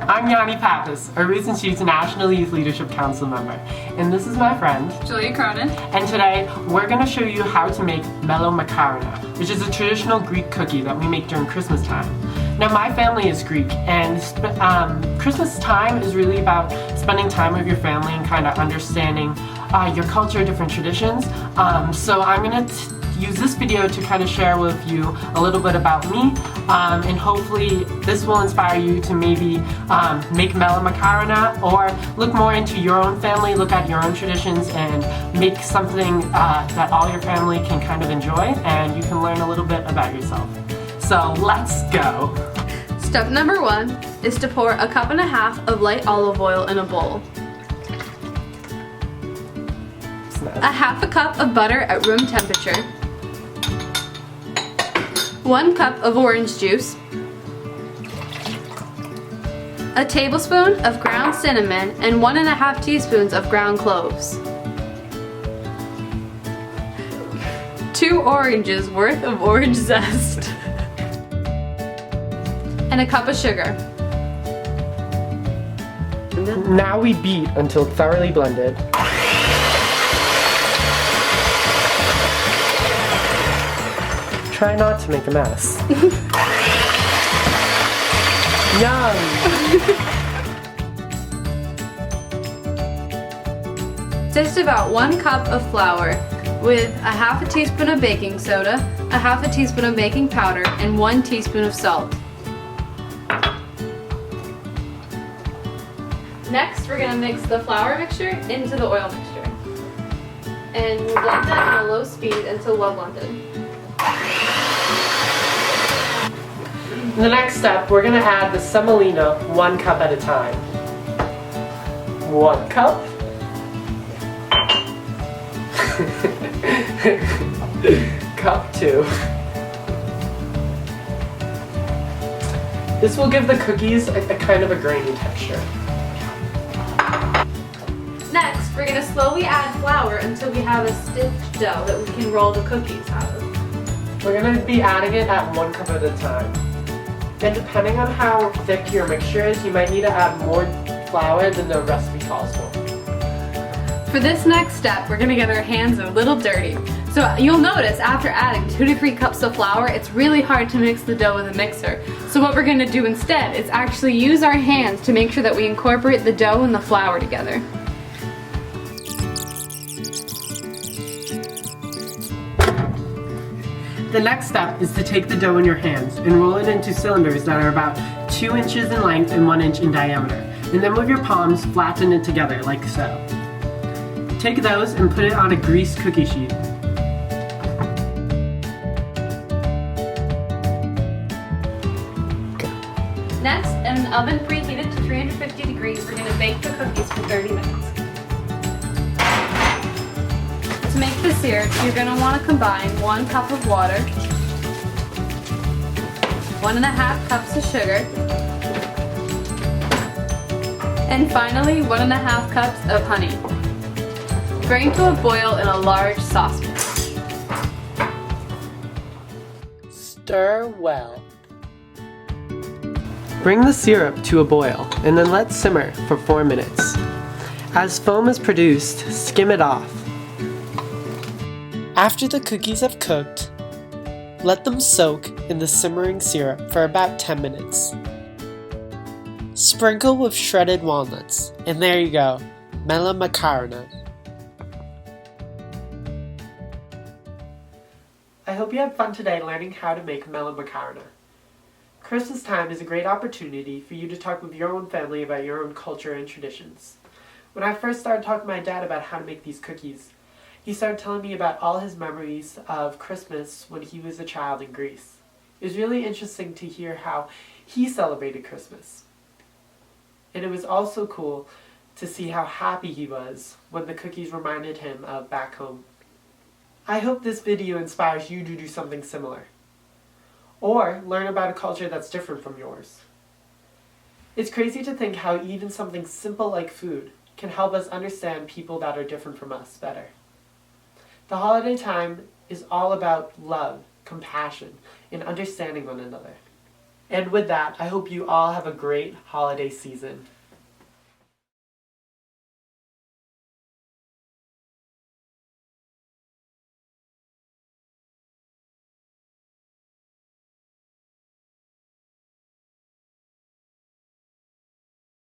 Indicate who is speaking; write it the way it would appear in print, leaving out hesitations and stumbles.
Speaker 1: I'm Yanni Pappas, a Recent Youth National Youth Leadership Council member, and this is my friend,
Speaker 2: Cronin.
Speaker 1: And today, we're going to show you how to make Melomakarona, which is a traditional Greek cookie that we make during Christmas time. Now, my family is Greek, and Christmas time is really about spending time with your family and kind of understanding your culture, different traditions. So I'm going to use this video to kind of share with you a little bit about me, and hopefully this will inspire you to maybe make Melomakarona or look more into your own family, look at your own traditions, and make something that all your family can kind of enjoy, and you can learn a little bit about yourself. So let's go!
Speaker 2: Step number 1 is to pour 1.5 cups of light olive oil in a bowl. 1/2 cup of butter at room temperature. 1 cup of orange juice. A tablespoon of ground cinnamon and 1.5 teaspoons of ground cloves. 2 oranges worth of orange zest. And a cup of sugar.
Speaker 1: Now we beat until thoroughly blended. Try not to make a mess. Yum!
Speaker 2: Taste about 1 cup of flour with 1/2 teaspoon of baking soda, 1/2 teaspoon of baking powder, and 1 teaspoon of salt. Next, we're going to mix the flour mixture into the oil mixture. And we'll blend it at a low speed until well blended.
Speaker 1: In the next step, we're going to add the semolina 1 cup at a time. 1 cup. Cup 2. This will give the cookies a kind of a grainy texture.
Speaker 2: Next, we're going to slowly add flour until we have a stiff dough that we can roll the cookies out of.
Speaker 1: We're going to be adding it at 1 cup at a time. And depending on how thick your mixture is, you might need to add more flour than the recipe calls for.
Speaker 2: For this next step, we're going to get our hands a little dirty. So you'll notice after adding 2 to 3 cups of flour, it's really hard to mix the dough with a mixer. So what we're going to do instead is actually use our hands to make sure that we incorporate the dough and the flour together.
Speaker 1: The next step is to take the dough in your hands and roll it into cylinders that are about 2 inches in length and 1 inch in diameter. And then with your palms, flatten it together like so. Take those and put it on a greased cookie sheet.
Speaker 2: Next, in an oven preheated to 350 degrees, we're going to bake the cookies for 30 minutes. To make the syrup, you're going to want to combine 1 cup of water, 1.5 cups of sugar, and finally 1.5 cups of honey. Bring to a boil in a large saucepan.
Speaker 1: Stir well. Bring the syrup to a boil and then let simmer for 4 minutes. As foam is produced, skim it off. After the cookies have cooked, let them soak in the simmering syrup for about 10 minutes. Sprinkle with shredded walnuts, and there you go, Melomakarona. I hope you had fun today learning how to make Melomakarona. Christmas time is a great opportunity for you to talk with your own family about your own culture and traditions. When I first started talking to my dad about how to make these cookies, he started telling me about all his memories of Christmas when he was a child in Greece. It was really interesting to hear how he celebrated Christmas. And it was also cool to see how happy he was when the cookies reminded him of back home. I hope this video inspires you to do something similar, or learn about a culture that's different from yours. It's crazy to think how even something simple like food can help us understand people that are different from us better. The holiday time is all about love, compassion, and understanding one another. And with that, I hope you all have a great holiday season.